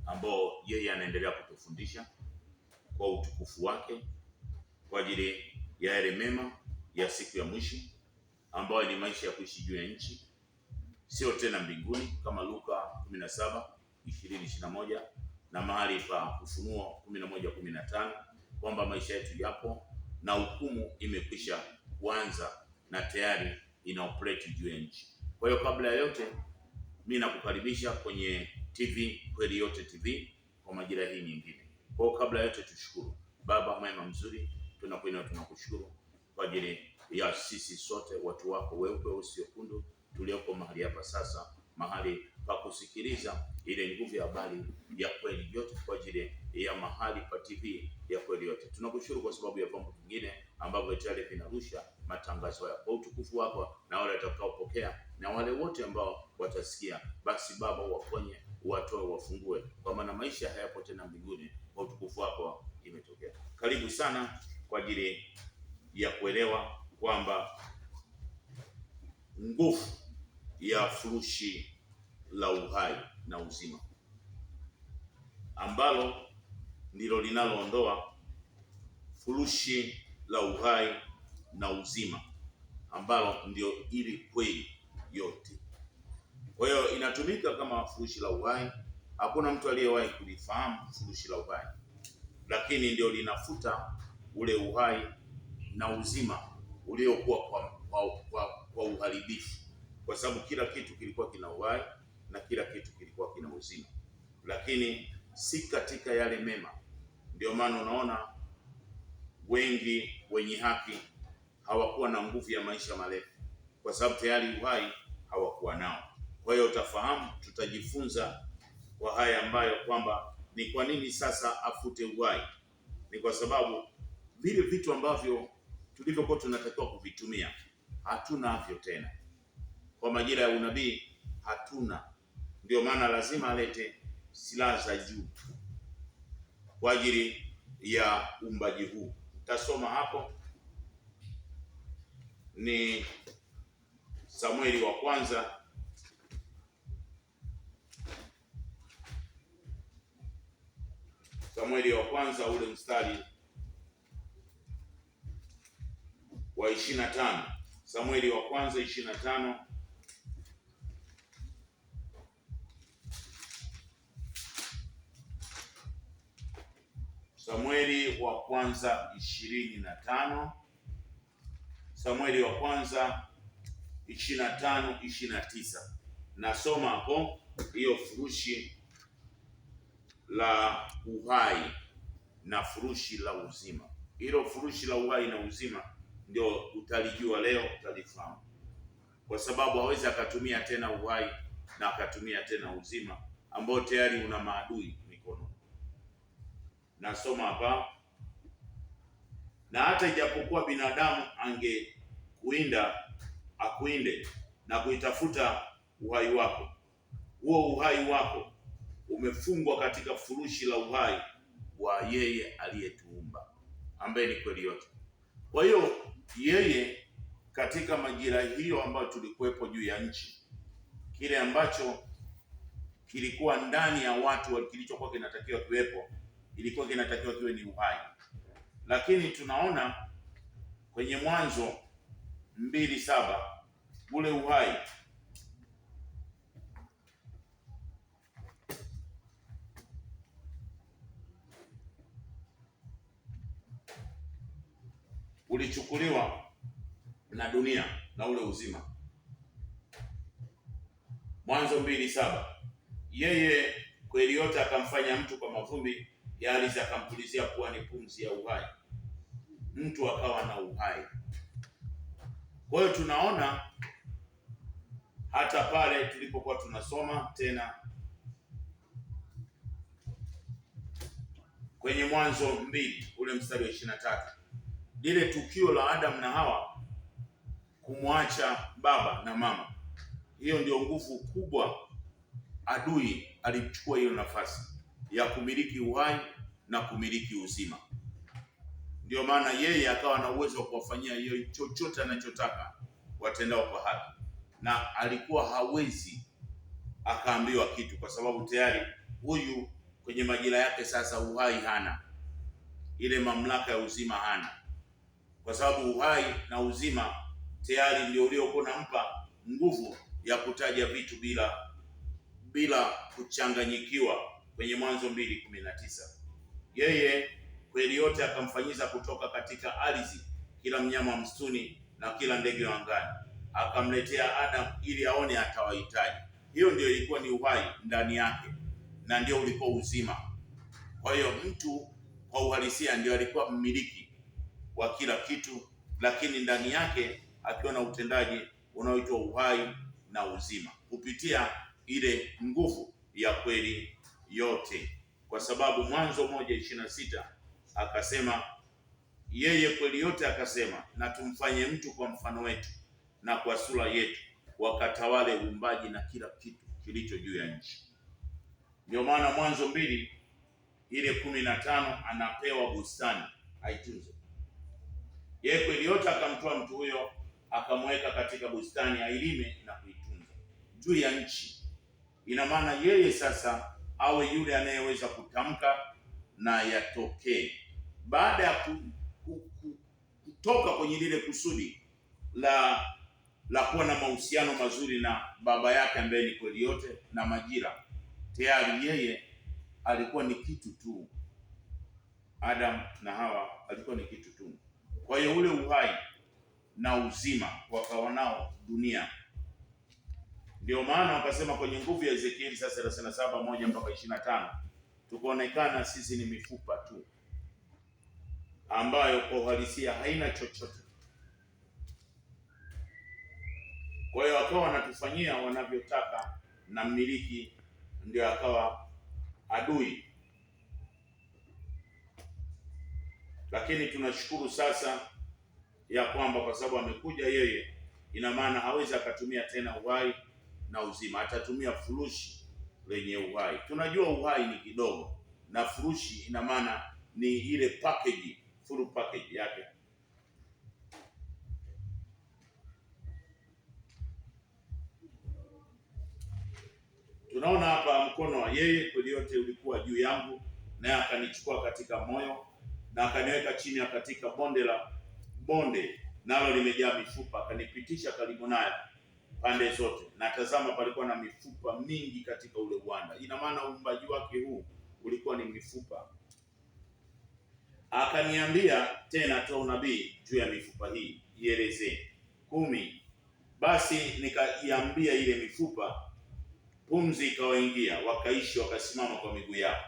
ambao yeye anaendelea kutufundisha kwa utukufu wake, kwa ajili ya yale mema ya siku ya mwisho ambayo ni maisha ya kuishi juu ya nchi, sio tena mbinguni, kama Luka 17:20-21 na mahali pa Ufunuo 11:15, kwamba maisha yetu yapo na hukumu imekwisha kuanza na tayari ina operate juu ya nchi. Kwa hiyo kabla ya yote, mimi nakukaribisha kwenye TV Kweli Yote TV kwa majira hii nyingine. Kwa hiyo kabla ya yote, tushukuru. Baba mwema mzuri, tunakushukuru kwa ajili ya sisi sote watu wako weupe usiokundu tulioko mahali hapa sasa, mahali pa kusikiliza ile nguvu ya habari ya Kweli Yote, kwa ajili ya mahali pa TV ya Kweli Yote. Tunakushukuru kwa sababu ya vyombo vingine ambavyo tayari vinarusha matangazo haya kwa utukufu wako, na wale watakaopokea na wale wote ambao watasikia. Basi Baba, waponye, watoe, wafungue, kwa maana maisha hayapo tena mbinguni, kwa utukufu wako imetokea. Karibu sana kwa ajili ya kuelewa kwamba nguvu ya furushi la uhai na uzima, ambalo ndilo linaloondoa furushi la uhai na uzima, ambalo ndio ili kweli yote. Kwa hiyo inatumika kama furushi la uhai. Hakuna mtu aliyewahi kulifahamu furushi la uhai, lakini ndio linafuta ule uhai na uzima uliokuwa kwa uharibifu, kwa sababu kila kitu kilikuwa kina uhai na kila kitu kilikuwa kina uzima, lakini si katika yale mema. Ndio maana unaona wengi wenye haki hawakuwa na nguvu ya maisha marefu, kwa sababu tayari uhai hawakuwa nao. Kwa hiyo utafahamu, tutajifunza kwa haya ambayo kwamba ni kwa nini sasa afute uhai. Ni kwa sababu vile vitu ambavyo tulivyokuwa tunatakiwa kuvitumia hatunavyo tena, kwa majira ya unabii hatuna. Ndio maana lazima alete silaha za juu kwa ajili ya uumbaji huu. Utasoma hapo ni Samueli wa kwanza ule mstari wa 25. Samueli wa kwanza 25. Samueli wa kwanza 25. Samueli wa kwanza 25-29. Nasoma hapo hiyo furushi la uhai na furushi la uzima. Hilo furushi la uhai na uzima ndio utalijua leo, utalifahamu, kwa sababu hawezi akatumia tena uhai na akatumia tena uzima ambao tayari una maadui mikono. Nasoma hapa, na hata ijapokuwa binadamu akuinde na kuitafuta uhai wako, huo uhai wako umefungwa katika furushi la uhai wa yeye aliyetuumba, ambaye ni Kweli Yote. Kwa hiyo yeye katika majira hiyo ambayo tulikuwepo juu ya nchi, kile ambacho kilikuwa ndani ya watu kilichokuwa kinatakiwa kiwepo, ilikuwa kinatakiwa kiwe ni uhai. Lakini tunaona kwenye Mwanzo 2:7 ule uhai ulichukuliwa na dunia na ule uzima. Mwanzo 2:7, yeye Kweli Yote akamfanya mtu kwa mavumbi ya ardhi, akampulizia puani pumzi ya uhai, mtu akawa na uhai. Kwa hiyo tunaona hata pale tulipokuwa tunasoma tena kwenye Mwanzo 2 ule mstari wa 23, lile tukio la Adam na Hawa kumwacha baba na mama, hiyo ndio nguvu kubwa. Adui alichukua hiyo nafasi ya kumiliki uhai na kumiliki uzima. Ndio maana yeye akawa na uwezo wa kuwafanyia hiyo chochote anachotaka watendao kwa haki, na alikuwa hawezi akaambiwa kitu, kwa sababu tayari huyu kwenye majira yake sasa uhai hana, ile mamlaka ya uzima hana, kwa sababu uhai na uzima tayari ndio uliokuwa nampa nguvu ya kutaja vitu bila kuchanganyikiwa. Kwenye Mwanzo 2:19 yeye kweli yote akamfanyiza kutoka katika ardhi kila mnyama msituni na kila ndege wa angani, akamletea Adamu ili aone atawahitaji. Hiyo ndio ilikuwa ni uhai ndani yake na ndio ulikuwa uzima. Kwa hiyo mtu kwa uhalisia ndio alikuwa mmiliki wa kila kitu, lakini ndani yake akiwa na utendaji unaoitwa uhai na uzima kupitia ile nguvu ya kweli yote, kwa sababu Mwanzo 1:26 akasema yeye kweli yote akasema, na tumfanye mtu kwa mfano wetu na kwa sura yetu, wakatawale uumbaji na kila kitu kilicho juu ya nchi. Ndio maana Mwanzo 2:15 anapewa bustani aitunze. Yeye kweli yote akamtoa mtu huyo akamweka katika bustani ailime na kuitunza juu ya nchi. Ina maana yeye sasa awe yule anayeweza kutamka na yatokee. Baada ya kutoka kwenye lile kusudi la kuwa na mahusiano mazuri na baba yake ambaye ni kweli yote na majira, tayari yeye alikuwa ni kitu tu. Adam na Hawa alikuwa ni kitu tu. Kwa hiyo ule uhai na uzima wakawa nao dunia. Ndio maana wakasema kwenye nguvu ya Ezekieli sasa 37:1-25 tukaonekana sisi ni mifupa tu ambayo kwa uhalisia haina chochote. Kwa hiyo wakawa wanatufanyia wanavyotaka, na mmiliki ndio akawa adui. Lakini tunashukuru sasa ya kwamba kwa sababu amekuja yeye, ina maana hawezi akatumia tena uhai na uzima, atatumia furushi lenye uhai. Tunajua uhai ni kidogo na furushi ina maana ni ile package, full package yake. Tunaona hapa mkono wa yeye kweli yote ulikuwa juu yangu, naye akanichukua katika moyo na akaniweka chini katika bonde nalo limejaa mifupa, akanipitisha karibu naye pande zote, na tazama palikuwa na mifupa mingi katika ule uwanda. Ina maana uumbaji wake huu ulikuwa ni mifupa. Akaniambia tena, toa unabii juu ya mifupa hii, ielezee. 10 Basi nikaiambia ile mifupa, pumzi ikawaingia, wakaishi, wakasimama kwa miguu yao,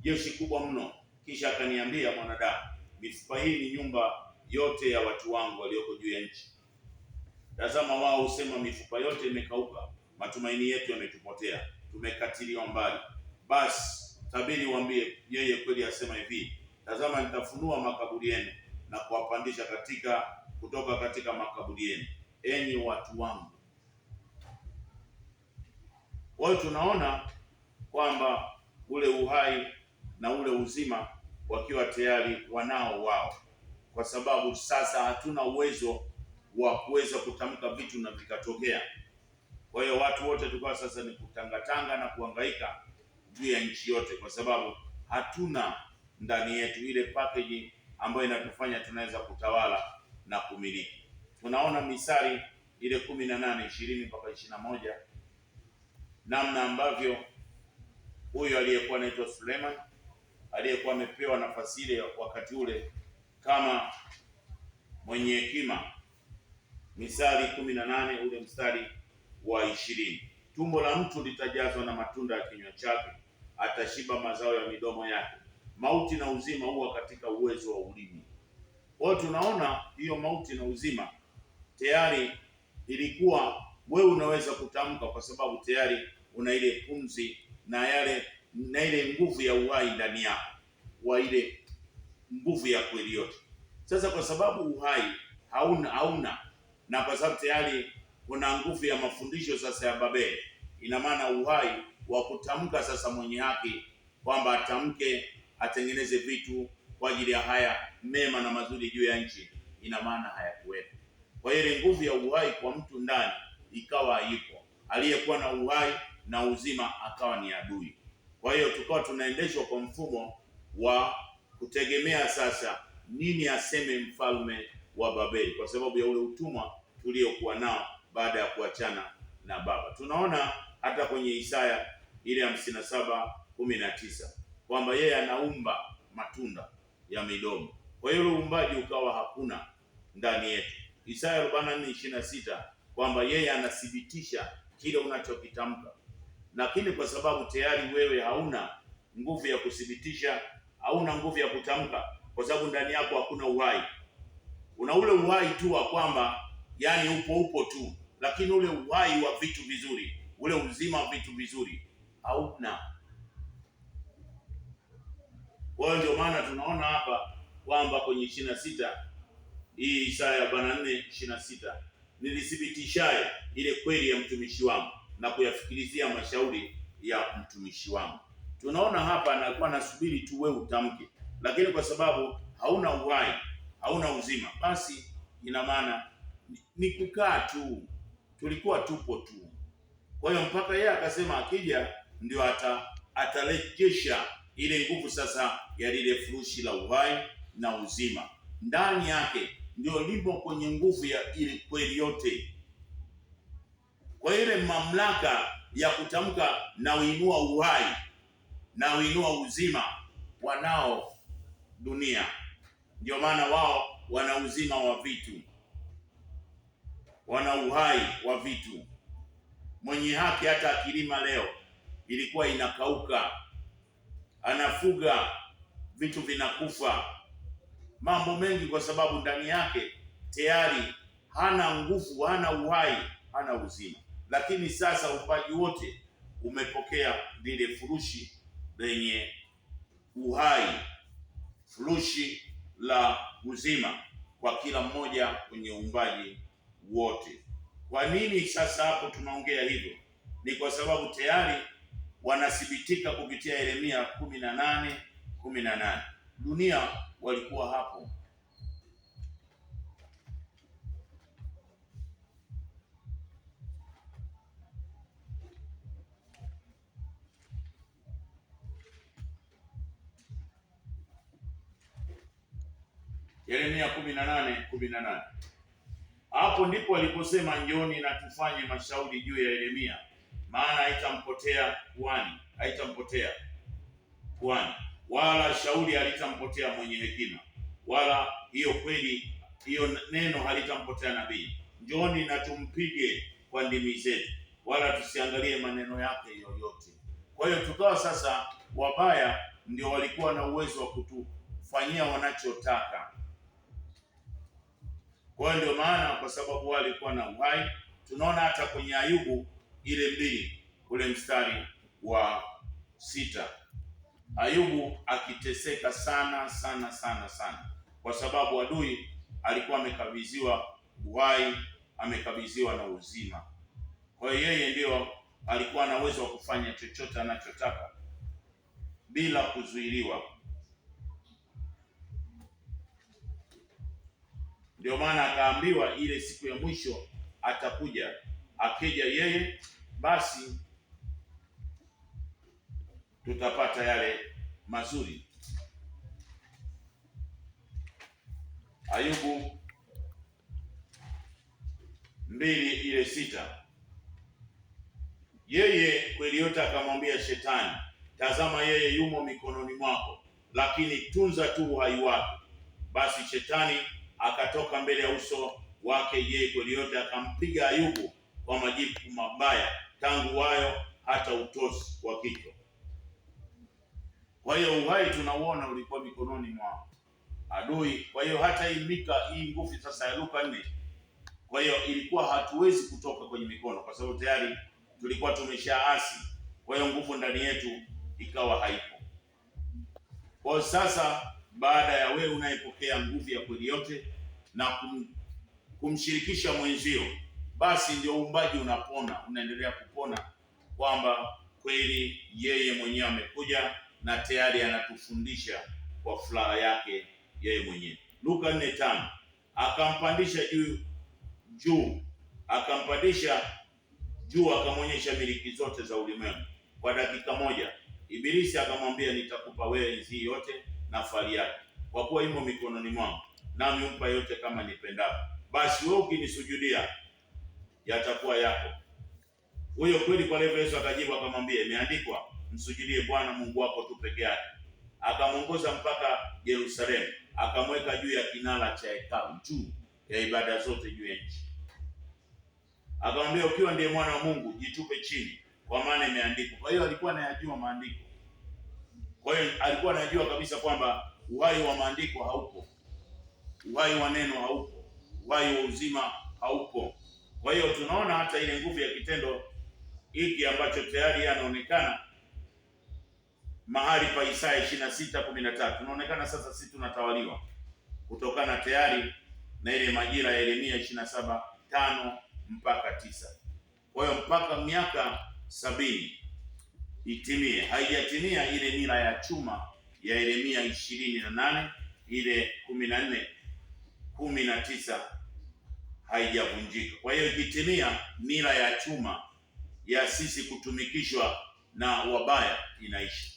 jeshi kubwa mno. Kisha akaniambia, mwanadamu, mifupa hii ni nyumba yote ya watu wangu walioko juu ya nchi. Tazama, wao husema mifupa yote imekauka, matumaini yetu yametupotea, tumekatiliwa mbali. Basi tabiri uambie, yeye kweli asema hivi, tazama, nitafunua makaburi yenu na kuwapandisha kutoka katika makaburi yenu, enyi watu wangu. Kwa hiyo tunaona kwamba ule uhai na ule uzima wakiwa tayari wanao wao, kwa sababu sasa hatuna uwezo wa kuweza kutamka vitu na vikatokea. Kwa hiyo watu wote tulikuwa sasa ni kutangatanga na kuhangaika juu ya nchi yote, kwa sababu hatuna ndani yetu ile package ambayo inatufanya tunaweza kutawala na kumiliki. Tunaona Misali ile 18:20-21 namna ambavyo huyo aliyekuwa anaitwa Suleiman aliyekuwa amepewa nafasi ile wakati ule kama mwenye hekima. Misali 18 ule mstari wa 20, tumbo la mtu litajazwa na matunda ya kinywa chake, atashiba mazao ya midomo yake. Mauti na uzima huwa katika uwezo wa ulimi. Kwa hiyo tunaona hiyo mauti na uzima tayari ilikuwa wewe unaweza kutamka, kwa sababu tayari una ile pumzi na ile nguvu ya uhai ndani yako, wa ile nguvu ya kweli yote. Sasa kwa sababu uhai hauna na kwa sababu tayari kuna nguvu ya mafundisho sasa ya Babeli, ina maana uhai wa kutamka sasa mwenye haki kwamba atamke, atengeneze vitu kwa ajili ya haya mema na mazuri juu ya nchi, ina maana hayakuwepo. Kwa hiyo ile nguvu ya uhai kwa mtu ndani ikawa haipo. Aliyekuwa na uhai na uzima akawa ni adui. Kwa hiyo tukawa tunaendeshwa kwa mfumo wa kutegemea sasa nini aseme mfalme wa Babeli, kwa sababu ya ule utumwa tuliokuwa nao baada ya kuachana na baba. Tunaona hata kwenye Isaya ile 57:19 kwamba yeye anaumba matunda ya midomo. Kwa hiyo uumbaji ukawa hakuna ndani yetu. Isaya 44:26 kwamba yeye anathibitisha kile unachokitamka, lakini kwa sababu tayari wewe hauna nguvu ya kuthibitisha, hauna nguvu ya kutamka, kwa sababu ndani yako hakuna uhai. Una ule uhai tu wa kwamba yani upo tu, lakini ule uhai wa vitu vizuri, ule uzima wa vitu vizuri hauna. Kwa hiyo ndio maana tunaona hapa kwamba kwenye 26 hii Isaya 44:26, nilithibitishaye ile kweli ya mtumishi wangu na kuyafikirizia mashauri ya mtumishi wangu. Tunaona hapa anakuwa nasubiri tu wewe utamke, lakini kwa sababu hauna uhai, hauna uzima, basi ina maana ni kukaa tu, tulikuwa tupo tu. Kwa hiyo mpaka yeye akasema akija ndio atarejesha ile nguvu sasa ya lile furushi la uhai na uzima. Ndani yake ndio lipo kwenye nguvu ya ile kweli yote. Kwa ile mamlaka ya kutamka na uinua uhai na uinua uzima wanao dunia. Ndio maana wao wana uzima wa vitu, wana uhai wa vitu. Mwenye haki hata akilima leo ilikuwa inakauka, anafuga vitu vinakufa, mambo mengi, kwa sababu ndani yake tayari hana nguvu, hana uhai, hana uzima. Lakini sasa upaji wote umepokea lile furushi lenye uhai, furushi la uzima kwa kila mmoja kwenye uumbaji wote. Kwa nini sasa hapo tunaongea hivyo? Ni kwa sababu tayari wanathibitika kupitia Yeremia 18:18. Dunia walikuwa hapo. Yeremia 18:18. Hapo ndipo aliposema njooni na tufanye mashauri juu ya Yeremia, maana haitampotea puani, wala shauri halitampotea mwenye hekima, wala hiyo kweli, hiyo neno halitampotea nabii. Njooni na tumpige kwa ndimi zetu, wala tusiangalie maneno yake yoyote. Kwa hiyo tukawa sasa, wabaya ndio walikuwa na uwezo wa kutufanyia wanachotaka. Kwa hiyo ndio maana, kwa sababu walikuwa na uhai, tunaona hata kwenye Ayubu ile 2 ule mstari wa 6, Ayubu akiteseka sana sana sana sana, kwa sababu adui alikuwa amekabidhiwa uhai, amekabidhiwa na uzima. Kwa hiyo yeye ndio alikuwa na uwezo wa kufanya chochote anachotaka bila kuzuiliwa. Ndio maana akaambiwa ile siku ya mwisho atakuja. Akija yeye, basi tutapata yale mazuri. Ayubu 2:6, yeye kweli yote akamwambia Shetani, tazama yeye yumo mikononi mwako, lakini tunza tu uhai wake. Basi Shetani akatoka mbele ya uso wake, yeye kweli yote akampiga Ayubu kwa majipu mabaya, tangu wayo hata utosi wa kichwa. Kwa hiyo uhai tunauona ulikuwa mikononi mwa adui. Kwa hiyo hata hii nguvu sasa ya Luka 4, kwa hiyo ilikuwa hatuwezi kutoka kwenye mikono, kwa sababu tayari tulikuwa tumeshaasi. Kwa hiyo nguvu ndani yetu ikawa haipo. Kwa hiyo sasa, baada ya wewe unayepokea nguvu ya kweli yote na kumshirikisha mwenzio, basi ndio uumbaji unapona, unaendelea kupona, kwamba kweli yeye mwenyewe amekuja na tayari anatufundisha kwa furaha yake yeye mwenyewe. Luka 4:5, akampandisha juu, akamonyesha miliki zote za ulimwengu kwa dakika moja, Ibilisi akamwambia, nitakupa wewe nchi yote na fahari yake, kwa kuwa imo mikononi mwangu, nami humpa yote kama nipendavyo. Basi wewe ukinisujudia, yatakuwa yako. Huyo kweli kwa leo Yesu akajibu akamwambia, imeandikwa, msujudie Bwana Mungu wako tu peke yake. Akamwongoza mpaka Yerusalemu, akamweka juu ya kinara cha hekalu, juu ya ibada zote juu ya nchi. Akamwambia, ukiwa ndiye mwana wa Mungu, jitupe chini, kwa maana imeandikwa. Kwa hiyo alikuwa anayajua maandiko. Kwa hiyo alikuwa anajua kabisa kwamba uhai wa maandiko haupo, uhai wa neno haupo, uhai wa uzima haupo. Kwa hiyo tunaona hata ile nguvu ya kitendo hiki ambacho tayari anaonekana mahali pa Isaya 26:13. Tunaonekana sasa sisi tunatawaliwa kutokana tayari na ile majira ya Yeremia 27:5 mpaka 9. Kwa hiyo mpaka miaka 70 itimie. Haijatimia ile nira ya chuma ya Yeremia 28, ile 14:19 haijavunjika. Kwa hiyo ikitimia nira ya chuma ya sisi kutumikishwa na wabaya inaisha.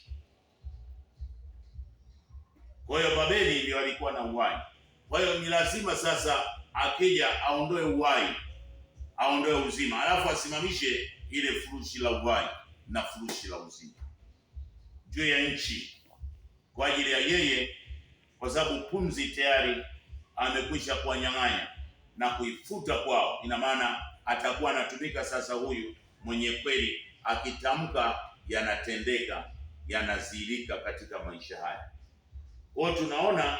Kwa hiyo Babeli ndio alikuwa na uhai. Kwa hiyo ni lazima sasa akija aondoe uhai, aondoe uzima, alafu asimamishe ile furushi la uhai na furushi la uzima juu ya nchi kwa ajili ya yeye, kwa sababu pumzi tayari amekwisha kuwanyang'anya na kuifuta kwao. Ina maana atakuwa anatumika sasa huyu mwenye kweli, akitamka yanatendeka, yanazilika katika maisha haya. Kwa tunaona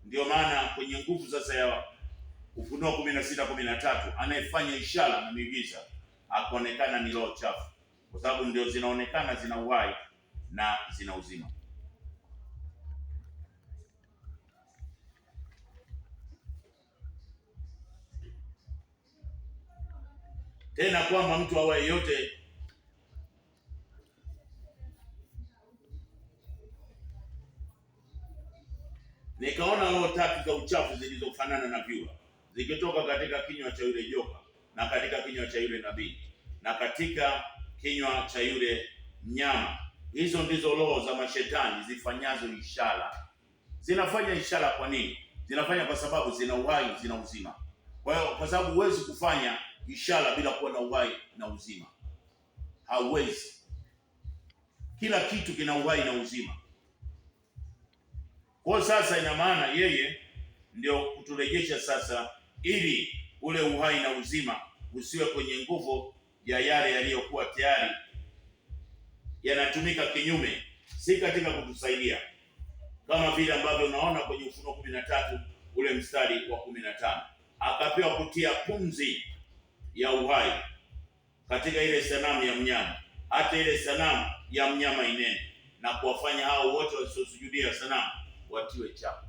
ndio maana kwenye nguvu sasa ya Ufunuo 16:13 anayefanya ishara na miujiza akaonekana ni roho chafu, kwa sababu ndio zinaonekana zina uhai na zina uzima. Tena kwamba mtu awaye yote nikaona roho tatu za uchafu zilizofanana na vyura zikitoka katika kinywa cha yule joka na katika kinywa cha yule nabii na katika kinywa cha yule mnyama. Hizo ndizo roho za mashetani zifanyazo ishara. Zinafanya ishara kwa nini? Zinafanya kwa sababu zina uhai, zina uzima. Kwa hiyo kwa sababu huwezi kufanya ishara bila kuwa na uhai na uzima, hauwezi. Kila kitu kina uhai na uzima. Kwa sasa ina maana yeye ndio kuturejesha sasa, ili ule uhai na uzima usiwe kwenye nguvu ya yale yaliyokuwa tayari yanatumika kinyume, si katika kutusaidia, kama vile ambavyo unaona kwenye Ufunuo 13 ule mstari wa 15, akapewa kutia pumzi ya uhai katika ile sanamu ya mnyama, hata ile sanamu ya mnyama inene, na kuwafanya hao wote wasiosujudia sanamu watiwe chapu.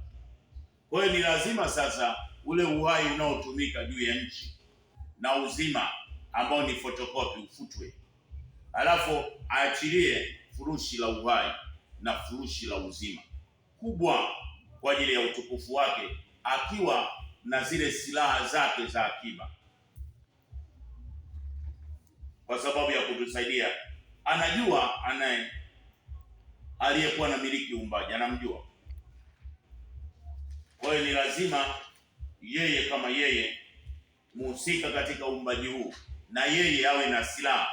Kwa hiyo ni lazima sasa ule uhai unaotumika juu ya nchi na uzima ambao ni fotokopi ufutwe, alafu aachilie furushi la uhai na furushi la uzima kubwa kwa ajili ya utukufu wake, akiwa na zile silaha zake za akiba, kwa sababu ya kutusaidia. Anajua aliyekuwa na miliki uumbaji, anamjua. Kwa hiyo ni lazima yeye kama yeye muhusika katika uumbaji huu, na yeye awe na silaha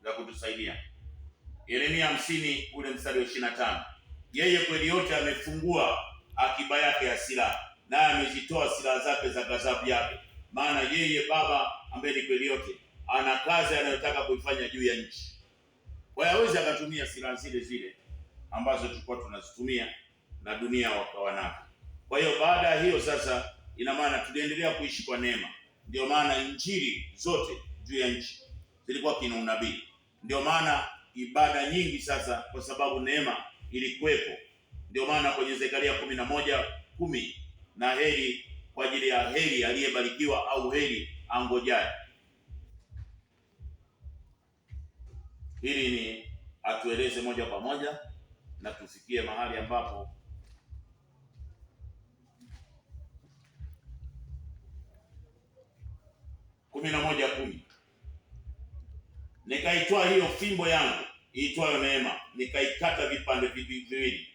za kutusaidia. Yeremia 50 ule mstari wa 25, yeye kweli yote amefungua akiba yake ya silaha, naye amezitoa silaha zake za ghadhabu yake. Maana yeye Baba ambaye ni kweli yote ana kazi anayotaka kuifanya juu ya nchi. Kwa hiyo hawezi akatumia silaha zile zile ambazo tulikuwa tunazitumia na dunia wakawa nazo. Kwa hiyo baada ya hiyo sasa, ina maana tuliendelea kuishi kwa neema. Ndio maana injili zote juu ya nchi zilikuwa kina unabii. Ndio maana ibada nyingi sasa, kwa sababu neema ilikuwepo. Ndio maana kwenye Zekaria 11:10, na heri kwa ajili ya heri aliyebarikiwa au heri angojaye. Hili ni atueleze moja kwa moja na tufikie mahali ambapo Kumi na moja 10, nikaitoa hiyo fimbo yangu iitwayo neema, nikaikata vipande viwili,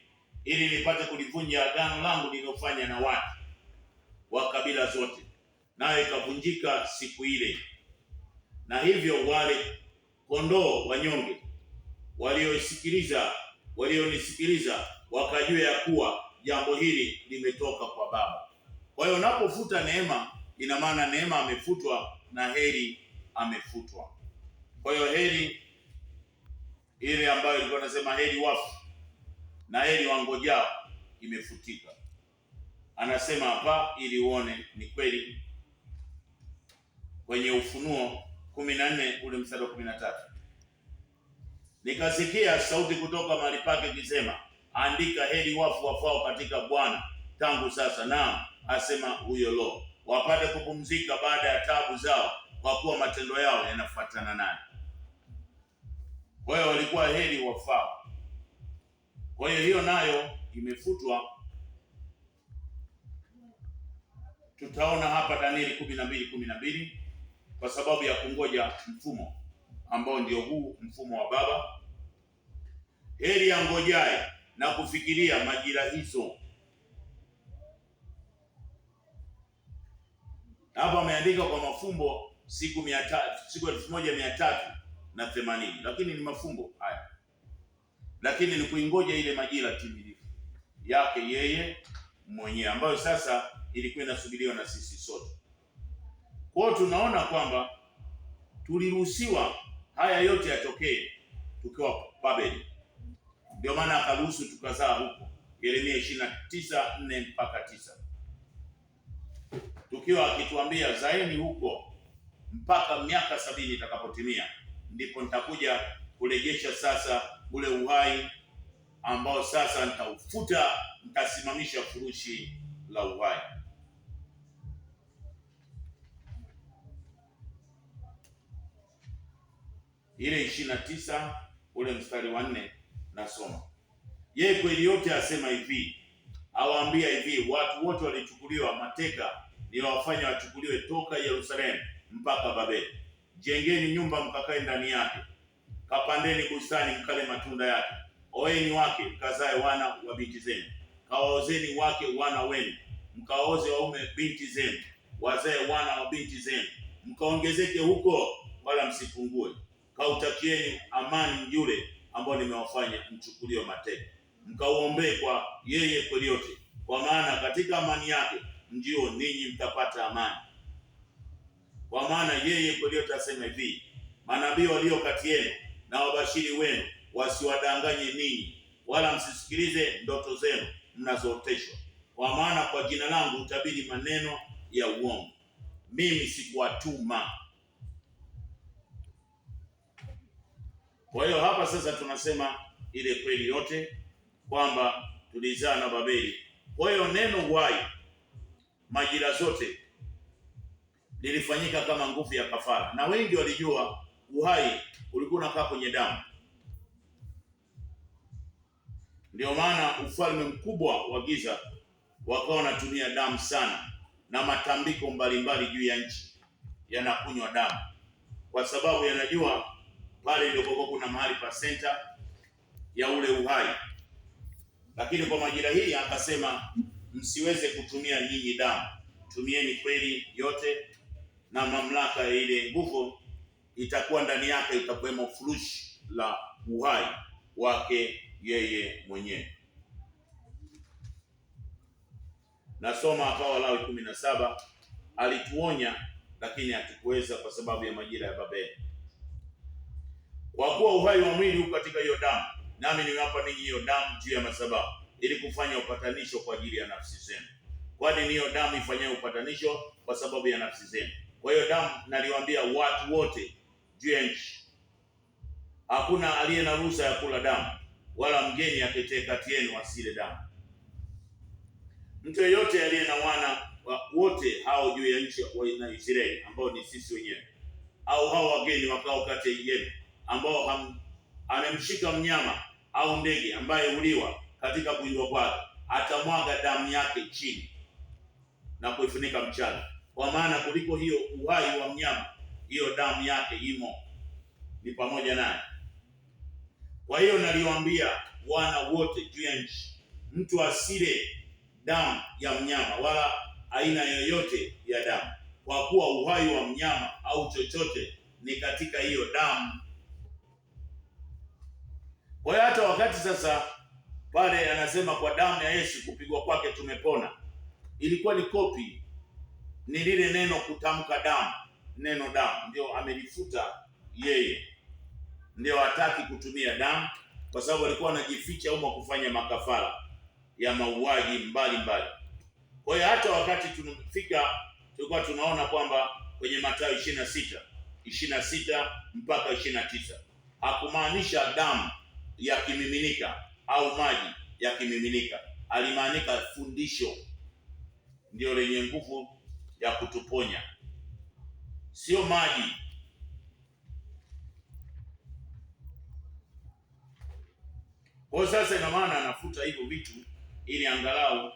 ili nipate kulivunja agano langu nililofanya na watu wa kabila zote, nayo ikavunjika siku ile. Na hivyo wale kondoo wanyonge walionisikiliza wakajua ya kuwa jambo hili limetoka kwa Baba. Kwa hiyo unapofuta neema, ina maana neema amefutwa na heri amefutwa. Kwa hiyo heri ile ambayo ilikuwa nasema heri wafu na heri wangojao imefutika. Anasema hapa ili uone ni kweli, kwenye Ufunuo 14 ule mstari wa 13, nikasikia sauti kutoka mahali pake ikisema, andika, heri wafu wafao katika Bwana tangu sasa, naam, asema huyo Roho, wapate kupumzika baada ya taabu zao, kwa kuwa matendo yao yanafuatana naye. Kwa hiyo walikuwa heri wafao. Kwa hiyo nayo imefutwa. Tutaona hapa Danieli 12:12, kwa sababu ya kungoja mfumo ambao ndio huu mfumo wa Baba. Heri angojaye na kufikiria majira hizo. Hapa ameandika kwa mafumbo siku 1380, lakini ni mafumbo haya, lakini ni kuingoja ile majira timilifu yake yeye mwenyewe, ambayo sasa ilikuwa inasubiriwa na sisi sote. Kwa hiyo tunaona kwamba tuliruhusiwa haya yote yatokee tukiwa Babeli. Ndio maana akaruhusu tukazaa huko, Yeremia 29:4-9, tukiwa akituambia zaeni huko mpaka miaka 70 itakapotimia, ndipo nitakuja kurejesha sasa ule uhai ambao sasa nitaufuta, nitasimamisha furushi la uhai. Ile 29 ule mstari wa 4 nasoma. Yeye kweli yote asema hivi, awaambia hivi, watu wote walichukuliwa mateka niliwafanya wachukuliwe toka Yerusalemu mpaka Babeli. Jengeni nyumba mkakae ndani yake, kapandeni bustani mkale matunda yake, oeni wake mkazae wana wa binti zenu, kawaozeni wake wana wenu, mkaoze waume binti zenu, wazae wana wa binti zenu, mkaongezeke huko wala msipungue. Kautakieni amani yule ambao nimewafanya mchukuliwe mateka, mkauombee kwa yeye kweli yote, kwa maana katika amani yake ndio ninyi mtapata amani. Kwa maana yeye kweli yote asema hivi, manabii walio kati yenu na wabashiri wenu wasiwadanganye ninyi, wala msisikilize ndoto zenu mnazooteshwa, kwa maana kwa jina langu utabiri maneno ya uongo. Mimi sikuwatuma. Kwa hiyo hapa sasa tunasema ile kweli yote kwamba tulizaa na Babeli. Kwa hiyo neno uhai majira zote lilifanyika kama nguvu ya kafara, na wengi walijua uhai ulikuwa unakaa kwenye damu. Ndio maana ufalme mkubwa wa giza wakawa wanatumia damu sana, na matambiko mbalimbali juu ya nchi yanakunywa damu, kwa sababu yanajua pale ndio kuna mahali pa center ya ule uhai. Lakini kwa majira hii akasema msiweze kutumia nyinyi damu, tumieni kweli yote, na mamlaka ya ile nguvu itakuwa ndani yake, itakuwemo furushi la uhai wake yeye mwenyewe. Nasoma hapa Walawi 17, alituonya lakini hatukuweza kwa sababu ya majira ya Babeli. Kwa kuwa uhai wa mwili uko katika hiyo damu, nami nimewapa ninyi hiyo damu juu ya madhabahu, ili kufanya upatanisho kwa ajili ya nafsi zenu. Kwani hiyo damu ifanyayo upatanisho kwa sababu ya nafsi zenu. Kwa hiyo damu naliwaambia watu wote juu ya nchi, hakuna aliye na ruhusa ya kula damu, wala mgeni aketee kati yenu asile damu. Mtu yeyote aliye na wana wote hao juu ya nchi wa Israeli, ambao ni sisi wenyewe, au hao wageni wakao kati yenu, ambao amemshika mnyama au ndege ambaye huliwa katika kuindwa kwake, atamwaga damu yake chini na kuifunika mchanga. Kwa maana kuliko hiyo uhai wa mnyama, hiyo damu yake imo ni pamoja naye. Kwa hiyo naliwaambia wana wote juu ya nchi, mtu asile damu ya mnyama wala aina yoyote ya damu, kwa kuwa uhai wa mnyama au chochote ni katika hiyo damu. Kwa hiyo hata wakati sasa pale anasema kwa damu ya Yesu kupigwa kwake tumepona, ilikuwa ni kopi, ni lile neno kutamka damu, neno damu ndio amelifuta yeye, ndio hataki kutumia damu, kwa sababu alikuwa anajificha humo kufanya makafara ya mauaji mbalimbali. Kwa hiyo hata wakati tunafika tulikuwa tunaona kwamba kwenye Mathayo 26 mpaka 29 hakumaanisha damu ya kimiminika au maji ya kimiminika, alimaanika fundisho ndio lenye nguvu ya kutuponya, sio maji. Kwa sasa ina maana anafuta hivyo vitu ili angalau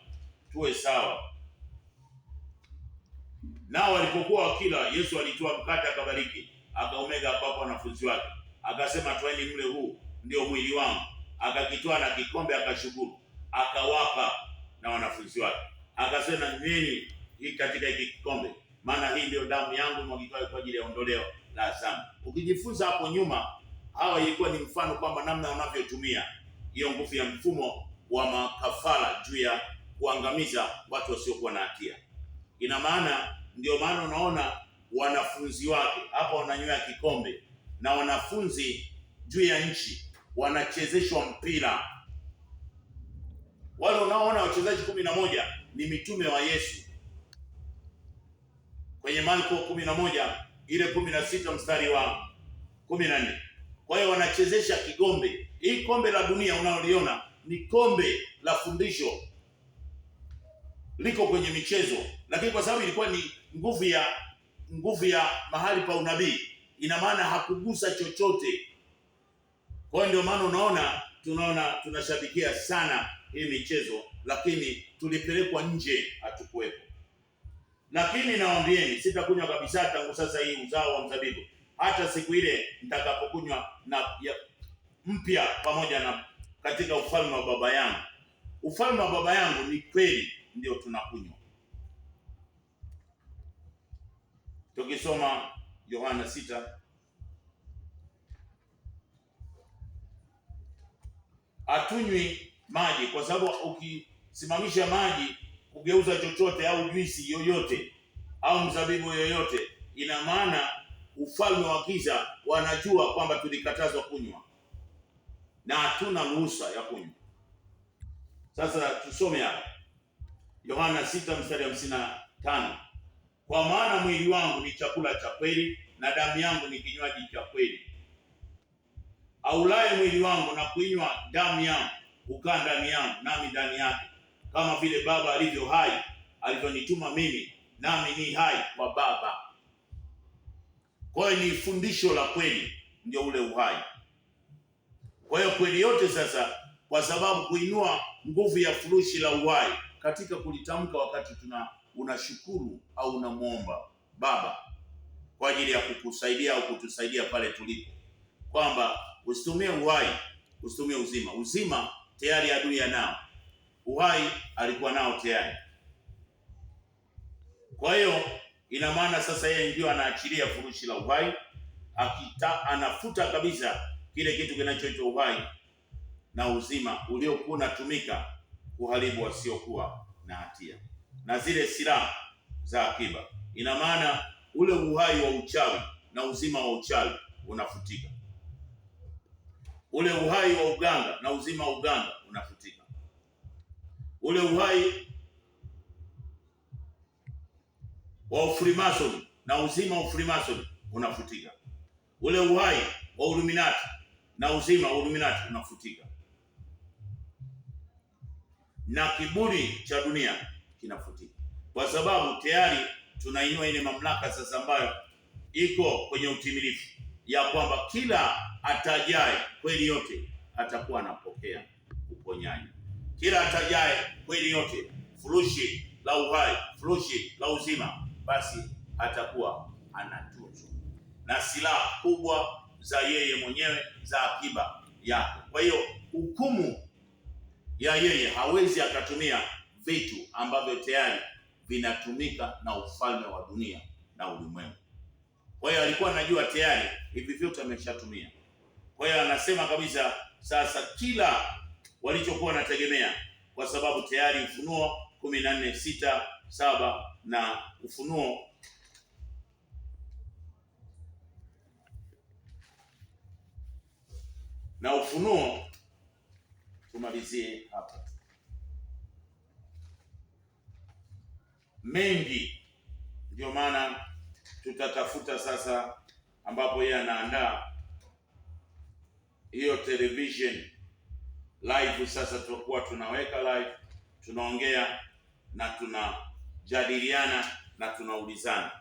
tuwe sawa. Nao walipokuwa wakila, Yesu alitoa mkate akabariki, akaumega akawapa wanafunzi wake, akasema twaeni mle, huu ndio mwili wangu. Akakitwaa na kikombe akashukuru, akawapa na wanafunzi wake, akasema nyweni hii katika hiki kikombe, maana hii ndio damu yangu imwagikayo kwa ajili ya ondoleo la dhambi. Ukijifunza hapo nyuma, hawa ilikuwa ni mfano kwamba namna wanavyotumia hiyo nguvu ya mfumo wa makafara juu ya kuangamiza watu wasiokuwa na hatia. Ina maana, ndio maana unaona wanafunzi wake hapa wananywea kikombe, na wanafunzi juu ya nchi wanachezeshwa mpira. Wale unaoona wachezaji 11 ni mitume wa Yesu kwenye Marko 11 ile 16 mstari wa 14. Kwa hiyo wanachezesha kikombe. Hii kombe la dunia unaloliona ni kombe la fundisho, liko kwenye michezo, lakini kwa sababu ilikuwa ni nguvu ya mahali pa unabii, ina maana hakugusa chochote. Kwa hiyo ndio maana tunashabikia sana hii michezo, lakini tulipelekwa nje, hatukuwepo. Lakini nawaambieni, sitakunywa kabisa tangu sasa hii uzao wa mzabibu, hata siku ile nitakapokunywa mpya pamoja na katika ufalme wa Baba yangu. Ufalme wa Baba yangu ni kweli ndio tunakunywa. Tukisoma Yohana 6 hatunywi maji, kwa sababu ukisimamisha maji kugeuza chochote au juisi yoyote au mzabibu yoyote, ina maana ufalme wa giza wanajua kwamba tulikatazwa kunywa na hatuna ruhusa ya kunywa. Sasa tusome hapa Yohana 6 mstari wa 55. Kwa maana mwili wangu ni chakula cha kweli na damu yangu ni kinywaji cha kweli. Aulaye mwili wangu na kuinywa damu yangu hukaa ndani yangu nami ndani yake, kama vile Baba alivyo hai alivyonituma mimi, nami ni hai kwa Baba. Kwa hiyo ni fundisho la kweli ndio ule uhai. Kwa hiyo kweli yote sasa, kwa sababu kuinua nguvu ya furushi la uhai katika kulitamka wakati unashukuru au unamuomba Baba kwa ajili ya kukusaidia au kutusaidia pale tulipo, kwamba usitumie uhai, usitumie uzima. Uzima tayari adui anao, uhai alikuwa nao tayari. Kwa hiyo ina maana sasa yeye ndio anaachilia furushi la uhai, anafuta kabisa kile kitu kinachoitwa uhai na uzima uliokuwa unatumika kuharibu wasiokuwa na hatia na zile silaha za akiba. Ina maana ule uhai wa uchawi na uzima wa uchawi unafutika, ule uhai wa uganga na uzima wa uganga unafutika, ule uhai wa ufrimasoni na uzima wa ufrimasoni unafutika, ule uhai wa Illuminati na uzima wa Illuminati unafutika, na kiburi cha dunia kinafutika, kwa sababu tayari tunainua ile mamlaka sasa ambayo iko kwenye utimilifu ya kwamba kila atajaye kweli yote atakuwa anapokea uponyaji. Kila atajaye kweli yote, furushi la uhai, furushi la uzima, basi atakuwa anatunzwa na silaha kubwa za yeye mwenyewe za akiba yake. Kwa hiyo hukumu ya yeye, hawezi akatumia vitu ambavyo tayari vinatumika na ufalme wa dunia na ulimwengu. Kwa hiyo alikuwa anajua tayari hivi vyote ameshatumia. Kwa hiyo anasema kabisa sasa kila walichokuwa wanategemea, kwa sababu tayari Ufunuo 14:6-7 na Ufunuo tumalizie hapa. Mengi ndio maana tutatafuta sasa, ambapo yeye anaandaa hiyo television live. Sasa tutakuwa tunaweka live, tunaongea na tunajadiliana na tunaulizana.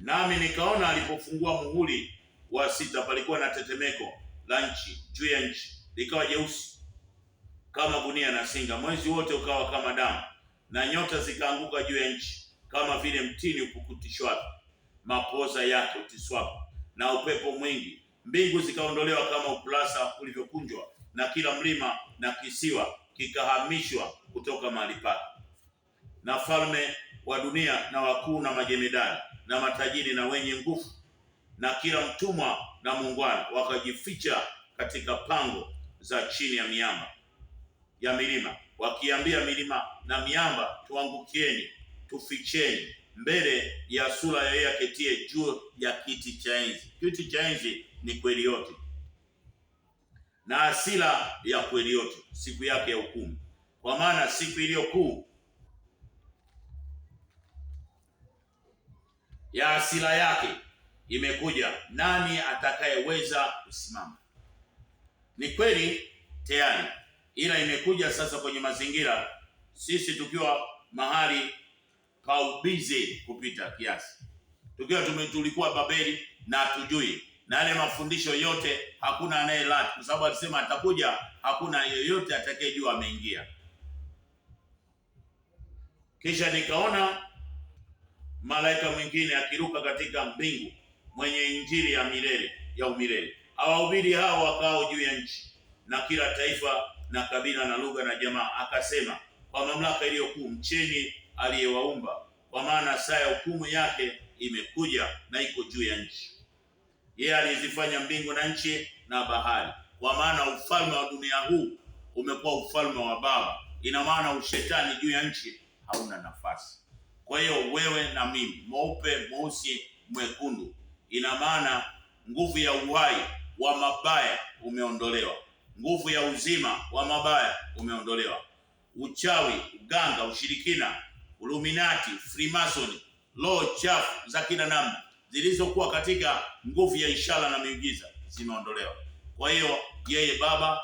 Nami nikaona alipofungua muhuri wa 6, palikuwa na tetemeko la nchi juu ya nchi, likawa jeusi kama gunia na singa, mwezi wote ukawa kama damu, na nyota zikaanguka juu ya nchi kama vile mtini upukutishwapo mapoza yake utiswapo na upepo mwingi. Mbingu zikaondolewa kama ukurasa ulivyokunjwa, na kila mlima na kisiwa kikahamishwa kutoka mahali pake. Na falme wa dunia na wakuu na majemedari na matajiri na wenye nguvu na kila mtumwa na muungwana wakajificha katika pango za chini ya milima, wakiambia milima na miamba, tuangukieni, tuficheni mbele ya sura ya yeye aketie juu ya kiti cha enzi. Kiti cha enzi ni kweli yote na hasira ya kweli yote, siku yake ya hukumu. Kwa maana siku iliyo kuu ya hasira yake imekuja, nani atakayeweza kusimama? Ni kweli tayari, ila imekuja sasa kwenye mazingira, sisi tukiwa mahali pa ubize kupita kiasi, tukiwa tulikuwa Babeli na tujui, na yale mafundisho yote hakuna anayelati, kwa sababu alisema atakuja, hakuna yeyote atakayejua ameingia. Kisha nikaona malaika mwingine akiruka katika mbingu, mwenye injili ya milele ya umilele, awahubiri hao wakao juu ya nchi, na kila taifa na kabila na lugha na jamaa, akasema kwa mamlaka iliyo kuu, mcheni aliyewaumba, kwa maana saa ya hukumu yake imekuja, na iko juu ya nchi. Yeye alizifanya mbingu na nchi na bahari, kwa maana ufalme wa dunia huu umekuwa ufalme wa Baba. Ina maana ushetani juu ya nchi hauna nafasi. Kwa hiyo wewe na mimi, mweupe, mweusi, mwekundu, ina maana nguvu ya uhai wa mabaya umeondolewa, nguvu ya uzima wa mabaya umeondolewa. Uchawi, uganga, ushirikina, Illuminati, Freemason, roho chafu za kila namna zilizokuwa katika nguvu ya ishara na miujiza zimeondolewa. Kwa hiyo yeye Baba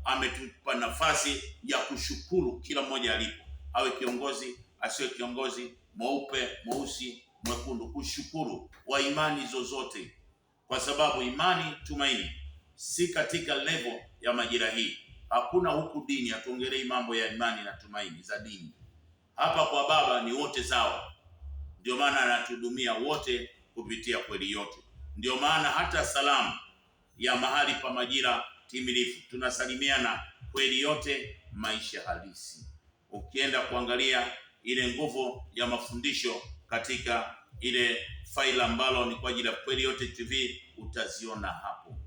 ametupa nafasi ya kushukuru kila mmoja alipo, awe kiongozi, asiwe kiongozi, mweupe, mweusi, mwekundu, kushukuru wa imani zozote, kwa sababu imani, tumaini si katika level ya majira hii. Hakuna huku dini, hatuongelei mambo ya imani na tumaini za dini. Hapa kwa Baba ni wote sawa. Ndio maana anatuhudumia wote kupitia kweli yote. Ndio maana hata salamu ya mahali pa majira timilifu tunasalimiana kweli yote, maisha halisi. Ukienda kuangalia ile nguvu ya mafundisho katika ile faila ambalo ni kwa ajili ya Kweli Yote TV, utaziona hapo.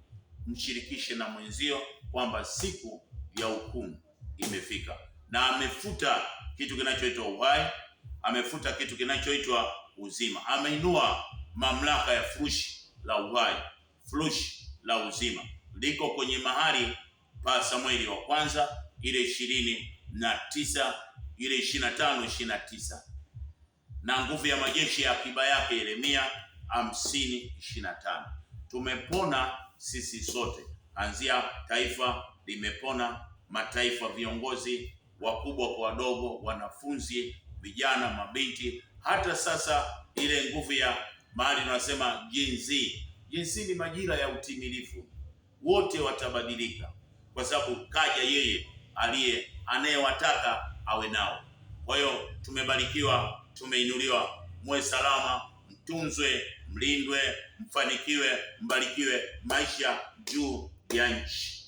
Mshirikishe na mwenzio kwamba siku ya hukumu imefika, na amefuta kitu kinachoitwa uhai, amefuta kitu kinachoitwa uzima, ameinua mamlaka ya furushi la uhai, furushi la uzima liko kwenye mahali pa Samueli wa kwanza ile 29 ile 25-29, na nguvu ya majeshi ya akiba yake Yeremia 50:25. Tumepona sisi sote, anzia taifa limepona, mataifa, viongozi wakubwa kwa wadogo, wanafunzi, vijana, mabinti, hata sasa ile nguvu ya mahali tunasema jinsi ni majira ya utimilifu. Wote watabadilika kwa sababu kaja yeye anayewataka awe nao. Kwa hiyo tumebarikiwa, tumeinuliwa. Muwe salama. mtunzwe, mlindwe, mfanikiwe, mbarikiwe maisha juu ya nchi.